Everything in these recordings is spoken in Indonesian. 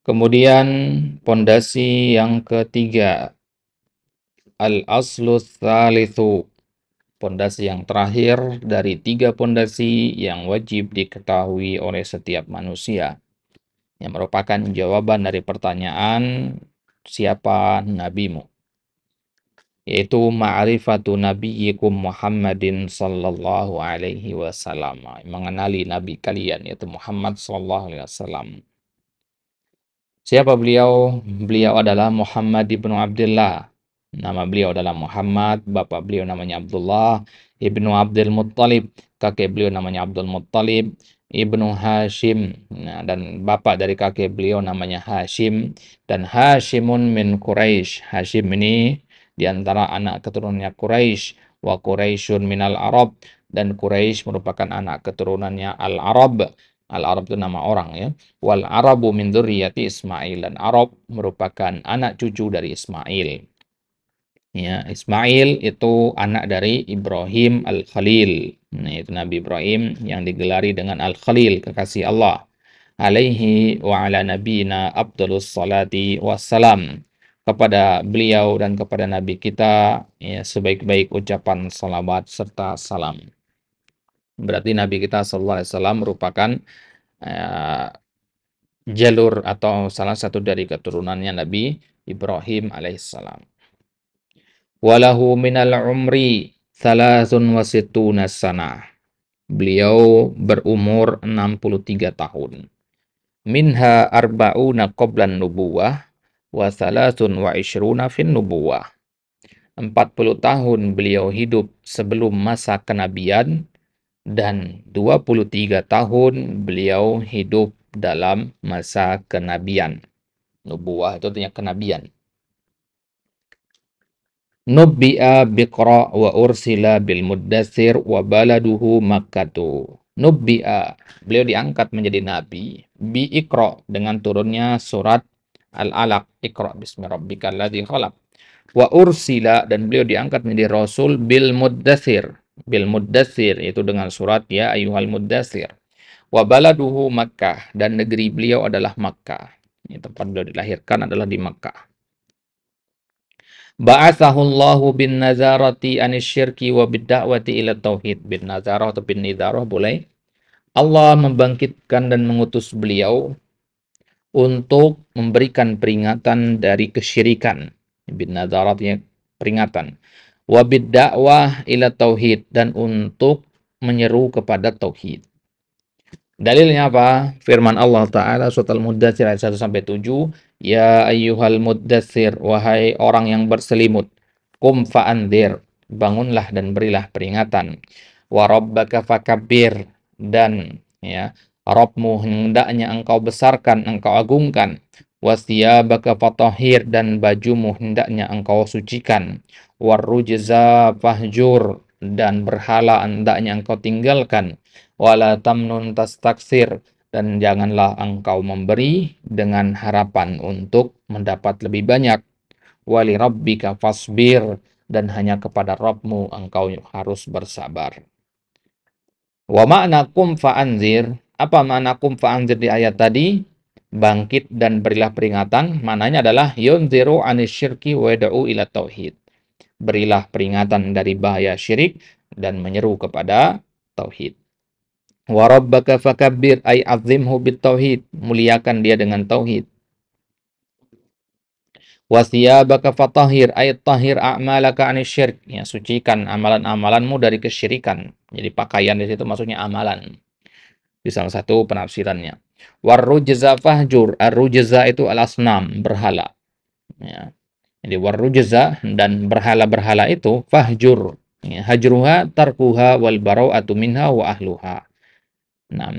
Kemudian pondasi yang ketiga, al-aslu tsalitsu, pondasi yang terakhir dari tiga pondasi yang wajib diketahui oleh setiap manusia, yang merupakan jawaban dari pertanyaan siapa nabimu, yaitu ma'rifatu nabiyyikum Muhammadin sallallahu alaihi wasallam, mengenali nabi kalian yaitu Muhammad sallallahu alaihi wasallam. Siapa beliau? Beliau adalah Muhammad ibnu Abdullah. Nama beliau adalah Muhammad, bapak beliau namanya Abdullah, ibnu Abdul Muttalib, kakek beliau namanya Abdul Muttalib, ibnu Hashim, nah, dan bapak dari kakek beliau namanya Hashim, dan Hashimun min Quraisy. Hashim ini diantara anak keturunannya Quraisy, wa Quraisyun minal Arab, dan Quraisy merupakan anak keturunannya Al-Arab. Al-Arab itu nama orang ya. Wal Arabu min dzurriyyati Ismail, dan Arab merupakan anak cucu dari Ismail. Ya, Ismail itu anak dari Ibrahim Al-Khalil. Nah, itu Nabi Ibrahim yang digelari dengan Al-Khalil, kekasih Allah. Alaihi wa ala nabiyina afdhalus salati wassalam. Kepada beliau dan kepada Nabi kita ya, sebaik-baik ucapan salawat serta salam. Berarti Nabi kita sallallahu alaihi wasallam merupakan eh, jalur atau salah satu dari keturunannya Nabi Ibrahim alaihissalam. Walahu minal umri thalathun wa sittuna sanah. Beliau berumur 63 tahun. Minha arba'una qablan nubuwah wa thalathun wa ishruna fin nubuwah. 40 tahun beliau hidup sebelum masa kenabian dan 23 tahun beliau hidup dalam masa kenabian. Nubuwah itu artinya kenabian. Nubbi'a biqra wa ursila bil muddatsir wa baladuhu Makkatu. Nubbi'a, beliau diangkat menjadi nabi bi Iqra, dengan turunnya surat Al-Alaq, Iqra bismi rabbikal ladzi khalaq. Wa ursila, dan beliau diangkat menjadi rasul bil muddatsir. Bil muddatsir itu dengan surat ya ayyuhal muddatsir. Wa baladuhu Makkah, dan negeri beliau adalah Makkah. Ini tempat beliau dilahirkan adalah di Makkah. Ba'athahullahu bin nazarati anisyirki wa bidda'wati ila tauhid. Bin nazarah atau bin nidarah boleh. Allah membangkitkan dan mengutus beliau untuk memberikan peringatan dari kesyirikan. Bin nazaratnya peringatan. Wa bidda'wah ila tauhid, dan untuk menyeru kepada tauhid. Dalilnya apa? Firman Allah Ta'ala surat Al-Muddatsir ayat 1 sampai 7. Ya ayyuhal muddatsir, wahai orang yang berselimut, kum fa'andzir, bangunlah dan berilah peringatan. Wa rabbaka fakabbir, dan ya, Rabbmu hendaknya engkau besarkan, engkau agungkan. Wa thiyabaka fatahhir, dan bajumu hendaknya engkau sucikan. Warrujza fahjur, dan berhala hendaknya engkau tinggalkan. Wala tamnun tastaksir, dan janganlah engkau memberi dengan harapan untuk mendapat lebih banyak. Wali rabbika fasbir, dan hanya kepada Rabbmu engkau harus bersabar. Wa makna kum fa'anzir, apa makna kum fa'anzir di ayat tadi? Bangkit dan berilah peringatan, maknanya adalah yunziru anisyirki wa yad'u ila tauhid. Berilah peringatan dari bahaya syirik dan menyeru kepada tauhid. Wa rabbaka fakabbir, ay azimhu bit tauhid, muliakan dia dengan tauhid. Wa thiyabaka fatahhir, ay tahhir a'malaka anisyirk, ya, sucikan amalan-amalanmu dari kesyirikan. Jadi pakaian di situ maksudnya amalan. Di salah satu penafsirannya. Warrujza fahjur, ar-rujza itu al-asnam, berhala. Ya. Jadi warrujza, dan berhala-berhala itu fahjur. Ya, hajruha tarkuha wal bara'atu minha wa ahluha. Nah,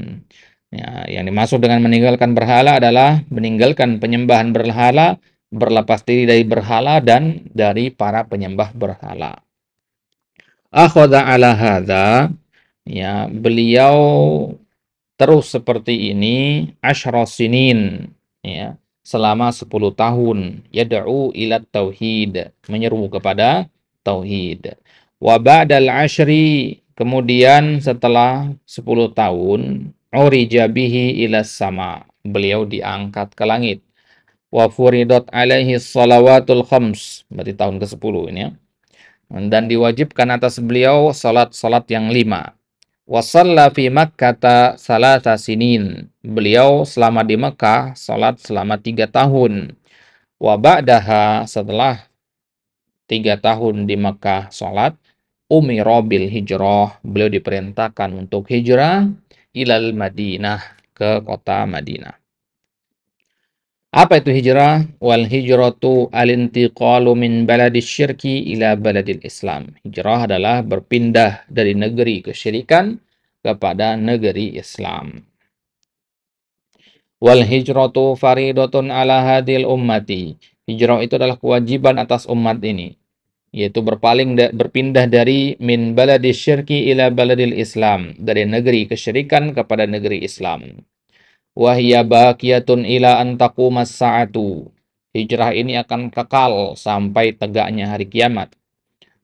ya, yang dimaksud dengan meninggalkan berhala adalah meninggalkan penyembahan berhala, berlepas diri dari berhala dan dari para penyembah berhala. Akhadha ala hadza, ya, beliau terus seperti ini asyra sinin, ya, selama 10 tahun, yad'u ila tauhid, menyeru kepada tauhid. Wa ba'dal asyri, kemudian setelah 10 tahun, urija bihi ila sama, beliau diangkat ke langit. wa furidat alaihi salawatul khams, berarti tahun ke-10 ini ya. Dan diwajibkan atas beliau salat-salat yang 5. Wa shalla fi Makkah salasa sinin. Beliau selama di Mekah salat selama 3 tahun. Wa ba'daha, setelah 3 tahun di Mekah salat, umira bil hijrah, beliau diperintahkan untuk hijrah ilal Madinah, ke kota Madinah. Apa itu hijrah? Wal hijratu al-intiqalu min baladis syirki ila baladil Islam. Hijrah adalah berpindah dari negeri kesyirikan kepada negeri Islam. Wal hijratu faridatun ala hadil ummati. Hijrah itu adalah kewajiban atas umat ini, yaitu berpindah dari min baladis syirki ila baladil Islam, dari negeri kesyirikan kepada negeri Islam. Wahya baqiyatun ila an taqumas sa'atu. Hijrah ini akan kekal sampai tegaknya hari kiamat.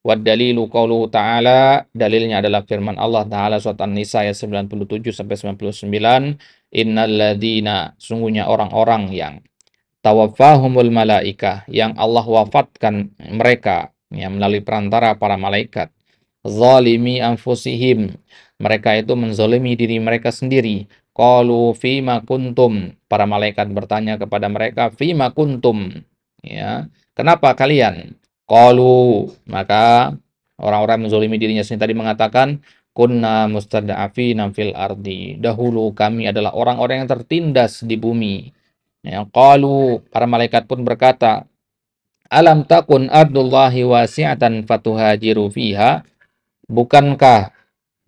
Wad dalilu qauluhu ta'ala, dalilnya adalah firman Allah Ta'ala surat An-Nisa ayat 97 sampai 99, innal ladzina, sungguhnya orang-orang yang tawaffahumul malaikah, yang Allah wafatkan mereka yang melalui perantara para malaikat, zalimi anfusihim, mereka itu menzalimi diri mereka sendiri. Qalu fima kuntum, para malaikat bertanya kepada mereka, fima kuntum, ya, kenapa kalian? Qalu, maka orang-orang menzalimi dirinya sendiri tadi mengatakan, kunna mustada'afina fil ardi, dahulu kami adalah orang-orang yang tertindas di bumi. Ya, qalu, para malaikat pun berkata, alam takun ardullahi wasi'atan fatuhajiru fiha, bukankah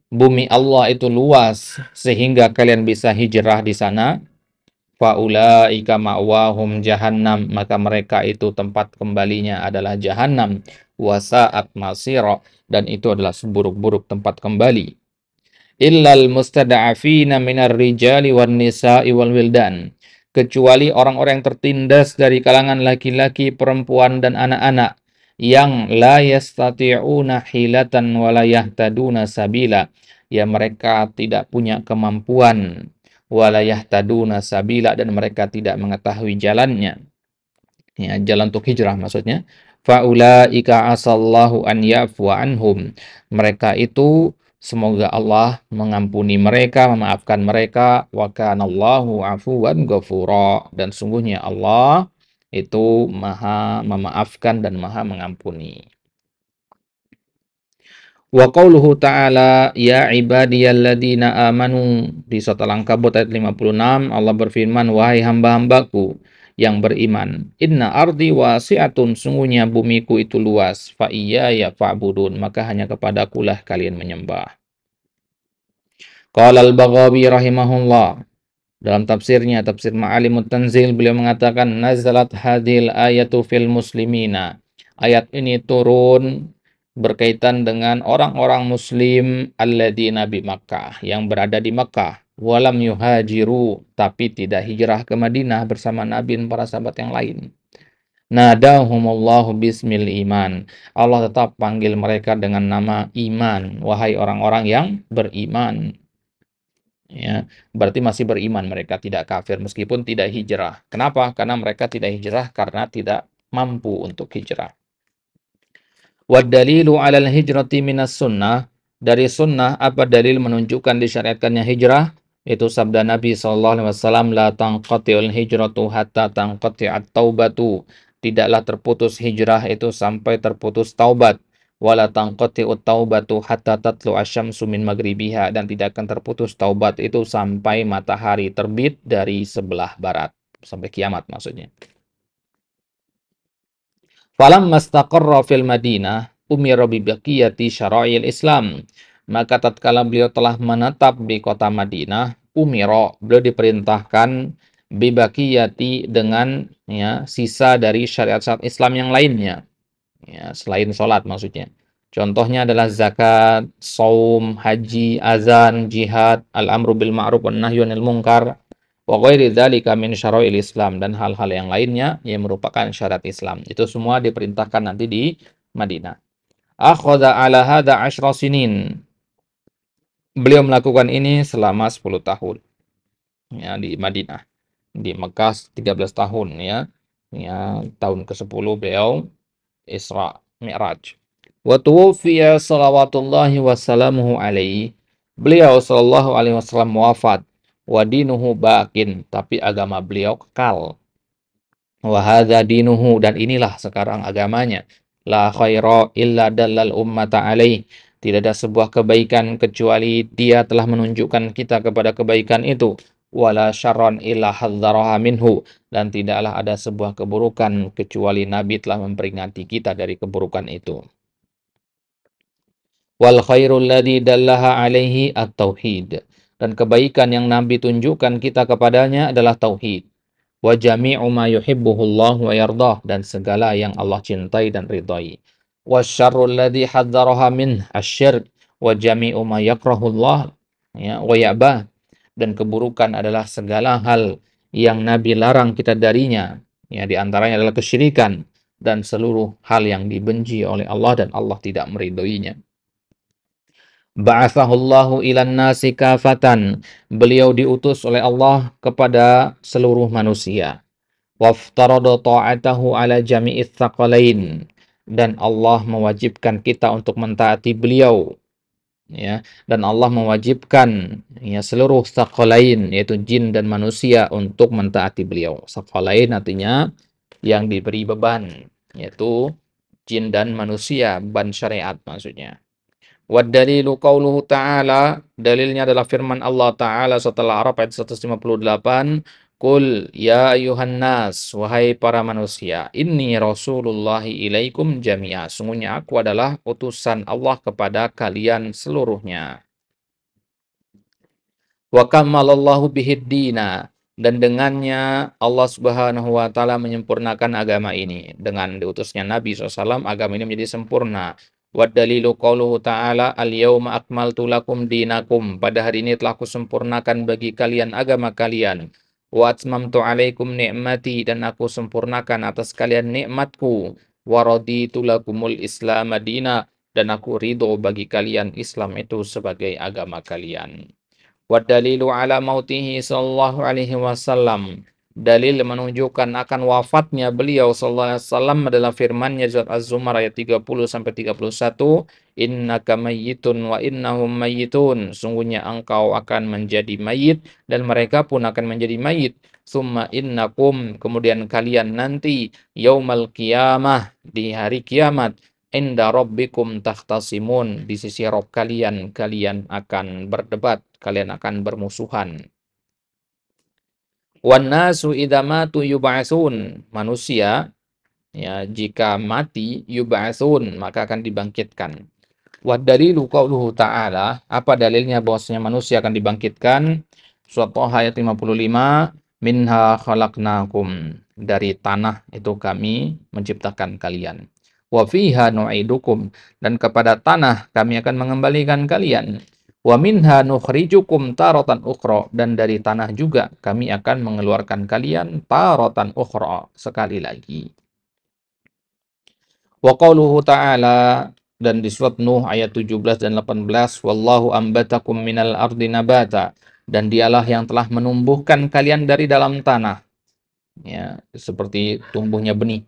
bumi Allah itu luas sehingga kalian bisa hijrah di sana? Faulaika ma'wahum jahannam, maka mereka itu tempat kembalinya adalah jahannam. Wasa'at masira, dan itu adalah seburuk-buruk tempat kembali. Illal mustada'afina minar rijali wan nisa'i wal wildan, kecuali orang-orang yang tertindas dari kalangan laki-laki, perempuan, dan anak-anak, yang la yastati'una hilatan wa la yahtaduna sabila, ya mereka tidak punya kemampuan, wa la yahtaduna sabila, dan mereka tidak mengetahui jalannya, ya, jalan untuk hijrah maksudnya. Faulaika asallahu an ya'fu anhum, mereka itu semoga Allah mengampuni mereka, memaafkan mereka. Wa kanallahu afuwan ghafura, dan sungguhnya Allah itu maha memaafkan dan maha mengampuni. Wa qauluhu ta'ala, ya ibadiyalladzina amanu, di surat Al-Ankabut ayat 56, Allah berfirman, wahai hamba-hambaku yang beriman, inna ardi wasi'atun, sungguhnya bumiku itu luas, fa iyaya fa'budun, maka hanya kepadakulah kalian menyembah. Qala al-Baghawi rahimahullah, dalam tafsirnya, tafsir Ma'alimut Tanzil, beliau mengatakan, nazalat hadhil ayatu fil muslimina. Ayat ini turun berkaitan dengan orang-orang muslim alladzina bi Makkah, yang berada di Makkah, walam yuhajiru, tapi tidak hijrah ke Madinah bersama Nabi dan para sahabat yang lain. Nadahumullahu bismil iman. Allah tetap panggil mereka dengan nama iman, wahai orang-orang yang beriman. Ya, berarti masih beriman, mereka tidak kafir meskipun tidak hijrah. Kenapa? Karena mereka tidak hijrah karena tidak mampu untuk hijrah. Wad dalilu 'alal hijrati minas sunnah, dari sunnah apa dalil menunjukkan disyariatkannya hijrah? Itu sabda Nabi SAW, la tanqati'ul hijratu hatta tanqati'at taubatu. Tidaklah terputus hijrah itu sampai terputus taubat. Wala tanqati'ut taubatu hatta tatlu asyamsu min maghribiha, dan tidak akan terputus taubat itu sampai matahari terbit dari sebelah barat, sampai kiamat maksudnya. Falamma istaqarra fil Madinah umira bi baqiyati syara'il Islam. Maka tatkala beliau telah menetap di kota Madinah, umira, beliau diperintahkan bi baqiyati, dengan ya sisa dari syariat-syariat Islam yang lainnya. Ya, selain sholat maksudnya. Contohnya adalah zakat, saum, haji, azan, jihad, al-amru bil ma'ruf wan nahyu 'anil munkar, wa ghairi dzalika min syara'il Islam, dan hal-hal yang lainnya yang merupakan syariat Islam. Itu semua diperintahkan nanti di Madinah. Akhadha 'ala hadza 10 sinin. Beliau melakukan ini selama 10 tahun. Ya, di Madinah. Di Mekah 13 tahun ya. Ya, tahun ke-10 beliau Isra Mi'raj. Wa tuwfiya salawatullahi wassalamuhu alaihi. Beliau sallallahu alaihi wasallam wafat. Wa dinuhu baqin, tapi agama beliau kekal. Wa hadza dinuhu, dan inilah sekarang agamanya. La khaira illa dallal ummata alaih. Tidak ada sebuah kebaikan kecuali dia telah menunjukkan kita kepada kebaikan itu. Wala syarran illa hadzaraha minhu, dan tidaklah ada sebuah keburukan kecuali Nabi telah memperingati kita dari keburukan itu. Wal khairul ladzi dallaha alaihi at-tauhid. Dan kebaikan yang Nabi tunjukkan kita kepadanya adalah tauhid. Wa jami'u ma yuhibbuhullah wa yardah, dan segala yang Allah cintai dan ridhai. Wasyarrul ladzi hadzaraha min asyirk wa jami'u ma yakrahullah ya wa ya'ba. Dan keburukan adalah segala hal yang Nabi larang kita darinya. Ya, di antaranya adalah kesyirikan dan seluruh hal yang dibenci oleh Allah dan Allah tidak meridhoinya. Ba'athahullahu ilan nasi kafatan. Beliau diutus oleh Allah kepada seluruh manusia. Waftarada ta'atahu ala jami'ith thaqalain. Dan Allah mewajibkan kita untuk mentaati beliau. Ya, dan Allah mewajibkan ya seluruh thaqalain, yaitu jin dan manusia, untuk mentaati beliau. Thaqalain artinya yang diberi beban, yaitu jin dan manusia, beban syariat maksudnya. Wad dalilu qauluhu ta'ala, dalilnya adalah firman Allah Ta'ala setelah Araf ayat 158, Qul ya ayuhan nas, wahai para manusia, inni rasulullahi ilaikum jami'a, sungguhnya aku adalah utusan Allah kepada kalian seluruhnya. Wa kammalallahu bihid dina, dan dengannya Allah Subhanahu wa taala menyempurnakan agama ini. Dengan diutusnya Nabi SAW, agama ini menjadi sempurna. Wa dalilu qauluhu ta'ala, al-yawma akmaltu lakum dinakum, pada hari ini telah kusempurnakan bagi kalian agama kalian. Wa atmamtu alaikum ni'mati, dan aku sempurnakan atas kalian nikmatku. Wa raditu lakumul islam madina, dan aku ridho bagi kalian Islam itu sebagai agama kalian. Wadalilu ala mautihi sallallahu alaihi wasallam. Dalil menunjukkan akan wafatnya beliau sallallahu alaihi wasallam adalah firman-Nya surat Az-Zumar ayat 30 sampai 31, innaka mayyitun wa innahum mayyitun. Sungguhnya engkau akan menjadi mayit dan mereka pun akan menjadi mayit. Summa innakum, kemudian kalian nanti, yaumal qiyamah, di hari kiamat, inda rabbikum takhtasimun, di sisi Rabb kalian, kalian akan berdebat, kalian akan bermusuhan. Wan nasu idza matu yub'atsun, manusia ya jika mati yub'atsun maka akan dibangkitkan. Wa dalilu qauluhu ta'ala, apa dalilnya bahwasanya manusia akan dibangkitkan? Surat Thaha ayat 55, minha khalaqnakum, dari tanah itu kami menciptakan kalian. Wa fiha nu'idukum, dan kepada tanah kami akan mengembalikan kalian. Wa minha nukhrijukum taratan ukhra, dan dari tanah juga kami akan mengeluarkan kalian taratan ukhra, sekali lagi. Wa qauluhu ta'ala, dan di surat Nuh ayat 17 dan 18, wallahu ambatakum minal ardi nabata, dan dialah yang telah menumbuhkan kalian dari dalam tanah, ya, seperti tumbuhnya benih.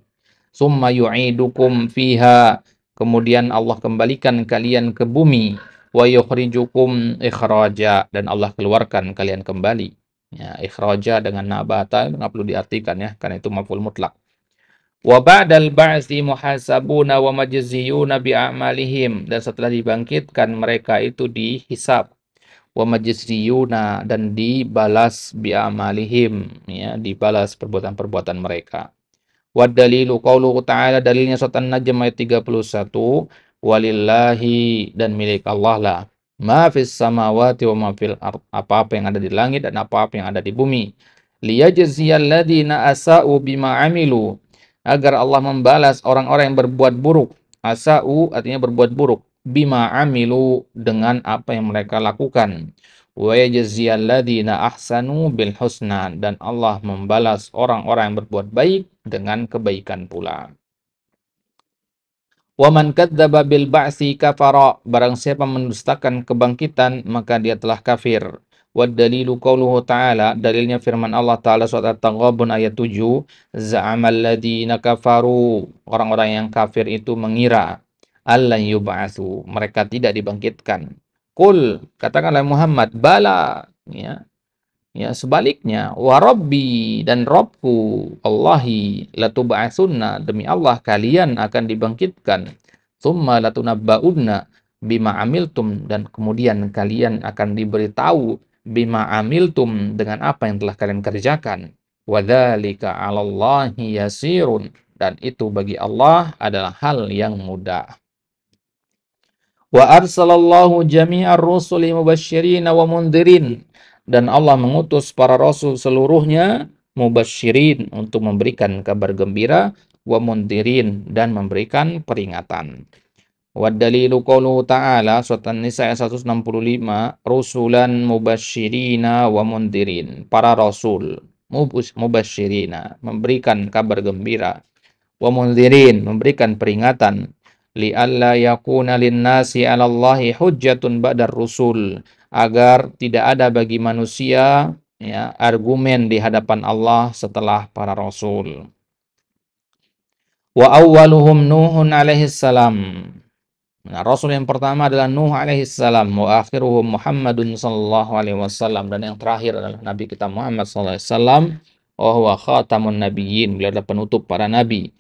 Summa yu'idukum fiha, kemudian Allah kembalikan kalian ke bumi. Wa yukhrijukum ikhraja, dan Allah keluarkan kalian kembali. Ya, ikhraja dengan nabata nggak perlu diartikan ya, karena itu maf'ul mutlak. Wa ba'dal ba'tsi muhasabuna wa majziyuna bi'amalihim, dan setelah dibangkitkan mereka itu dihisab. Wa majziyuna, dan dibalas bi'amalihim, ya, dibalas perbuatan-perbuatan mereka. Wa dalilu qauluhu ta'ala, dalilnya surat An-Najm ayat 31, walillahi, dan milik Allah lah, ma fis samawati wa ma fil ard, apa-apa yang ada di langit dan apa-apa yang ada di bumi. Liyajziyal ladzina asa'u bima amilu, agar Allah membalas orang-orang yang berbuat buruk. Asa'u artinya berbuat buruk. Bima amilu, dengan apa yang mereka lakukan. Wa yajziyal ladzina ahsanu bil husna, dan Allah membalas orang-orang yang berbuat baik dengan kebaikan pula. Wa man kadzdzaba bil ba'tsi kafara, barang siapa mendustakan kebangkitan maka dia telah kafir. Wa dalilu qauluhu ta'ala, dalilnya firman Allah Ta'ala surat At-Taghabun ayat 7, za'amal ladzina kafaru, orang-orang yang kafir itu mengira allan yub'atsu, mereka tidak dibangkitkan. Qul, katakanlah Muhammad, bala, ya. Ya, sebaliknya, wa rabbi, dan Rabbku, Allahi, latub'atsunna, demi Allah kalian akan dibangkitkan. Tsumma latunabba'unna bima amiltum, dan kemudian kalian akan diberitahu bima amiltum, dengan apa yang telah kalian kerjakan. Wa dzalika 'alallahi yasirun, dan itu bagi Allah adalah hal yang mudah. Wa arsalallahu jami'ar rusuli mubasysyirin wa mundhirin, dan Allah mengutus para rasul seluruhnya mubasysyirin, untuk memberikan kabar gembira, wa mundhirin, dan memberikan peringatan. Wa dalilu qauluhu ta'ala surat An-Nisa ayat 165, rusulan mubasysyirina wa mundhirin, para rasul mubasysyirina, memberikan kabar gembira, wa mundhirin, memberikan peringatan, li'alla yakuna linnasi 'alallahi hujjatun ba'dar rusul, agar tidak ada bagi manusia, ya, argumen di hadapan Allah setelah para rasul. Wa awwaluhum Nuhun alaihi salam. Nah, rasul yang pertama adalah Nuh alaihi salam, wa akhiruhum Muhammadun sallallahu alaihi wasallam, dan yang terakhir adalah Nabi kita Muhammad sallallahu alaihi wasallam, wa huwa khatamun nabiyyin, beliau adalah penutup para nabi.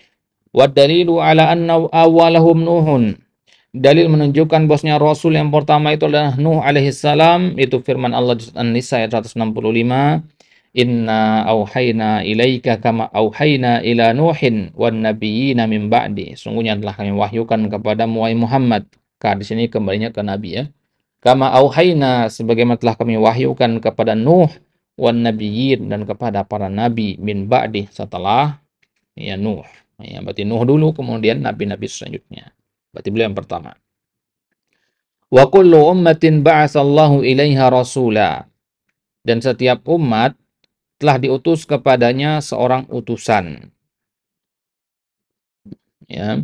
Wa dalilu ala anna awwalahum Nuhun, dalil menunjukkan bahwasanya rasul yang pertama itu adalah Nuh alaihi salam, itu firman Allah di An-Nisa ayat 165, inna auhayna ilaika kama auhayna ila Nuhin wan nabiyina min ba'di, sungguhnya telah kami wahyukan kepadamu wahai Muhammad. Di sini kembalinya ke nabi, ya. Kama auhayna, sebagaimana telah kami wahyukan kepada Nuh, wan nabiyyin, dan kepada para nabi, min ba'di, setelah, ya, Nuh. Ya, berarti Nuh dulu, kemudian nabi-nabi selanjutnya. Berarti beliau yang pertama. Wa kullu ummatin ba'atsallahu ilaiha rasula, dan setiap umat telah diutus kepadanya seorang utusan. Ya.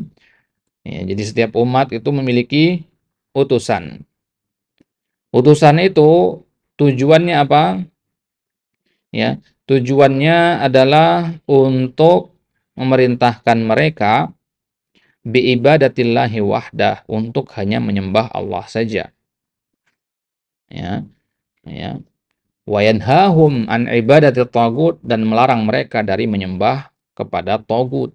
Ya, jadi setiap umat itu memiliki utusan. Utusan itu tujuannya apa? Ya, tujuannya adalah untuk memerintahkan mereka biibadatillahi wahdah, untuk hanya menyembah Allah saja. Ya, ya. Wa yanhahum an ibadatit tagut, dan melarang mereka dari menyembah kepada tagut.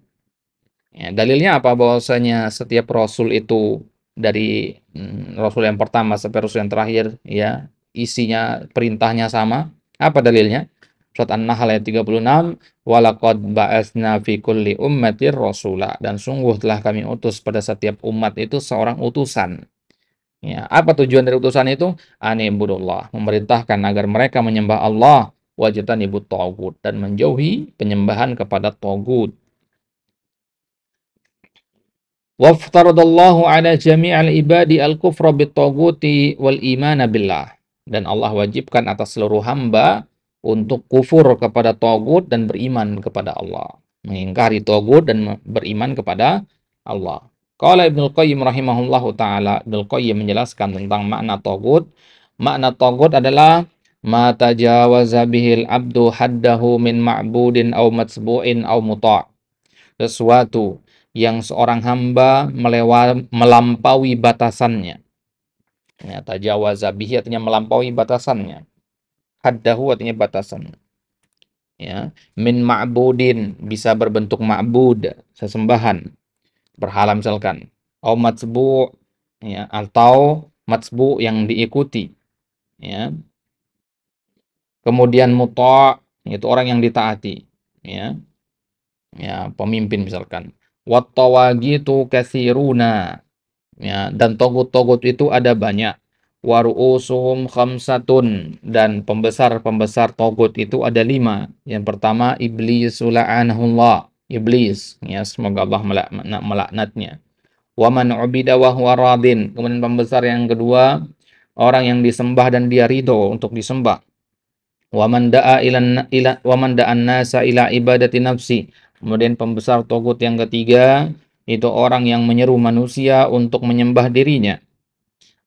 Ya, dalilnya apa? Bahwasanya setiap rasul itu, dari rasul yang pertama sampai rasul yang terakhir, ya, isinya perintahnya sama. Apa dalilnya? Surat An-Nahl ayat 36, walaqad ba'atsna fi kulli ummatir rasula, dan sungguh telah kami utus pada setiap umat itu seorang utusan. Ya, apa tujuan dari utusan itu? Anibudullah, memerintahkan agar mereka menyembah Allah, wajtanibut tagut, dan menjauhi penyembahan kepada tagut. Waftaradallahu ala jami'al ibadi al-kufra bit-taguti wal imana billah, dan Allah wajibkan atas seluruh hamba untuk kufur kepada tagut dan beriman kepada Allah, mengingkari tagut dan beriman kepada Allah. Qala Ibnu Qayyim rahimahullahu taala, Ibnu Qayyim menjelaskan tentang makna tagut. Makna tagut adalah ma tajawaza bihil abdu haddahu min ma'budin aw matsbu'in aw muta', sesuatu yang seorang hamba melampaui batasannya. Ya, tajawaza bihi artinya melampaui batasannya. Haddahu artinya batasan. Ya, min ma'budin bisa berbentuk ma'bud, sesembahan, berhala misalkan. Au matsbu', ya, atau matsbu' yang diikuti. Ya. Kemudian muta', itu orang yang ditaati. Ya. Ya, pemimpin misalkan. Wat tawagitu katsiruna. Ya, dan togut-togut itu ada banyak. Waru'usum khamsatun, dan pembesar-pembesar togut itu ada 5. Yang pertama iblis la'anahullah, iblis, ya, semoga Allah melaknatnya. Wa man ubida wa huwa radin, kemudian pembesar yang kedua orang yang disembah dan dia ridho untuk disembah. Wa man da'a wa man da'an nasa ila ibadati nafsi, kemudian pembesar togut yang ketiga itu orang yang menyeru manusia untuk menyembah dirinya.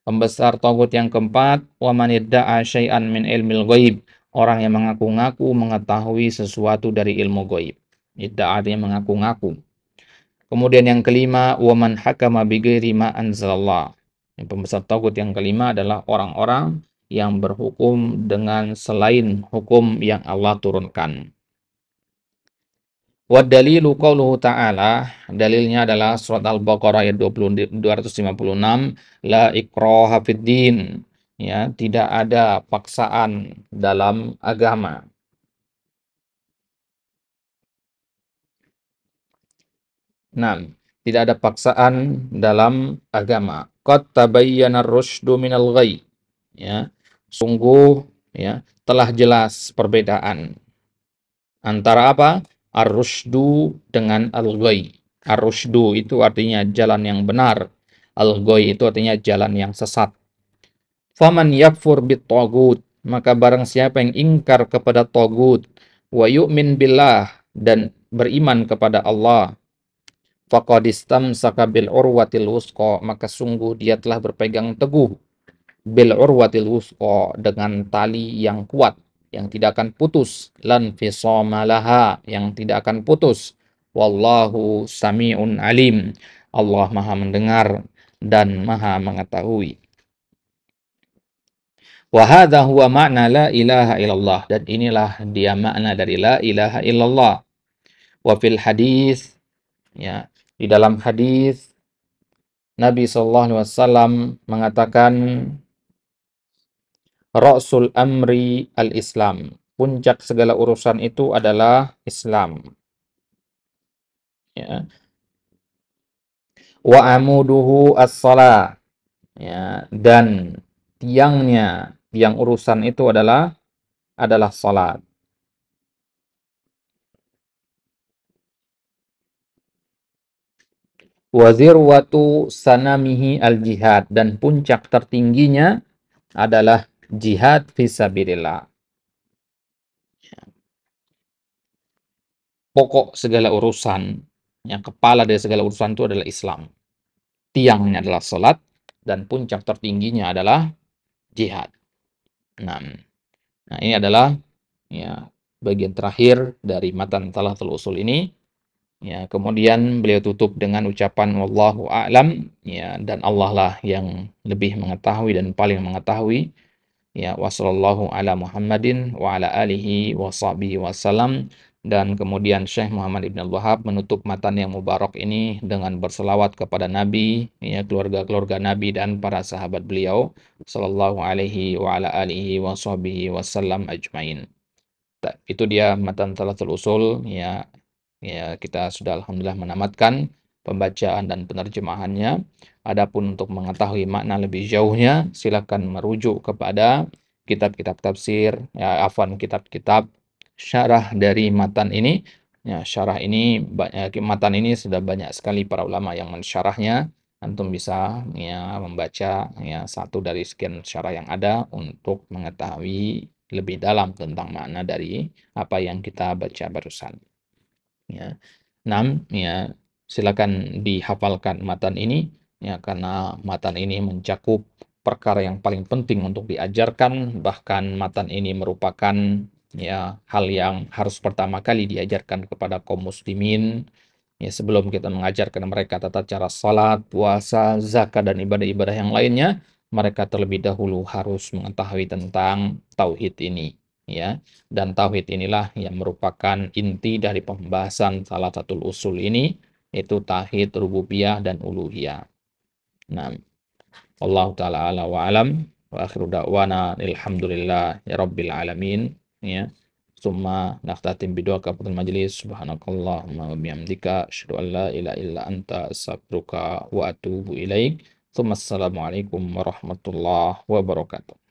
Pembesar tagut yang keempat, wa man idda'a syai'an min ilmil ghaib, orang yang mengaku-ngaku mengetahui sesuatu dari ilmu ghaib. Idda'a artinya mengaku-ngaku. Kemudian yang kelima, wa man hakama bighairi ma anzalallah. Yang pembesar tagut yang kelima adalah orang-orang yang berhukum dengan selain hukum yang Allah turunkan. Wa dalilu qauluhu ta'ala, dalilnya adalah surat Al-Baqarah ayat 256, la ikraha fid din, ya, tidak ada paksaan dalam agama. Nah, tidak ada paksaan dalam agama. Qad tabayyana ar-rusydu minal ghayy. Ya, sungguh ya telah jelas perbedaan antara apa? Ar-rusydu dengan al-ghayy. Ar-rusydu itu artinya jalan yang benar. Al-ghayy itu artinya jalan yang sesat. Faman yakfur bit-taghut, maka barang siapa yang ingkar kepada taghut, wa yu'min billah, dan beriman kepada Allah, faqad istamsaka bil urwatil wusqa, maka sungguh dia telah berpegang teguh bil urwatil wusqa, dengan tali yang kuat yang tidak akan putus, lan fisama laha, yang tidak akan putus. Wallahu samiun alim, Allah Maha mendengar dan Maha mengetahui. Wa hadza huwa makna la ilaha illallah, dan inilah dia makna dari la ilaha illallah. Wa fil hadis, ya, di dalam hadis Nabi SAW mengatakan, Ra'sul amri al-Islam, puncak segala urusan itu adalah Islam. Ya. Wa amuduhu as-salah, ya, dan tiang urusan itu adalah salat. Wa zirwatu sanamihi al-jihad, dan puncak tertingginya adalah jihad fisabilillah. Pokok segala urusan, yang kepala dari segala urusan itu adalah Islam. Tiangnya adalah salat, dan puncak tertingginya adalah jihad. Nah, ini adalah ya bagian terakhir dari matan Thalathatul Usul ini. Ya, kemudian beliau tutup dengan ucapan wallahu a'lam, ya, dan Allah lah yang lebih mengetahui dan paling mengetahui. Ya, wassallallahu ala Muhammadin wa ala alihi wa sahbihi wasallam. Dan kemudian Syekh Muhammad Ibn Al-Wahhab menutup matan yang mubarak ini dengan berselawat kepada Nabi, ya, keluarga-keluarga Nabi dan para sahabat beliau sallallahu alaihi wa ala alihi wa sahbihi wasallam ajmain. Itu dia matan Thalathatul Usul, ya. Ya, kita sudah alhamdulillah menamatkan pembacaan dan penerjemahannya. Adapun untuk mengetahui makna lebih jauhnya, silakan merujuk kepada kitab-kitab tafsir, ya, afwan, kitab-kitab syarah dari matan ini. Ya, syarah ini matan ini sudah banyak sekali para ulama yang mensyarahnya. Antum bisa ya membaca ya satu dari sekian syarah yang ada untuk mengetahui lebih dalam tentang makna dari apa yang kita baca barusan. Ya. 6, ya, silakan dihafalkan matan ini, ya, karena matan ini mencakup perkara yang paling penting untuk diajarkan, bahkan matan ini merupakan ya hal yang harus pertama kali diajarkan kepada kaum muslimin, ya, sebelum kita mengajarkan mereka tata cara salat, puasa, zakat, dan ibadah-ibadah yang lainnya, mereka terlebih dahulu harus mengetahui tentang tauhid ini, ya. Dan tauhid inilah yang merupakan inti dari pembahasan salah satu usul ini, yaitu tauhid rububiyah dan uluhiyah. Nah, Allah taala ala wa alam, wa akhiru da'wana alhamdulillah ya rabbil alamin, ya. Summa naftatim bidoa kafatul majlis, subhanakallahumma wa bihamdika asyhadu an la ilaha illa anta astaghfiruka wa atubu ilaik. Assalamualaikum warahmatullahi wabarakatuh.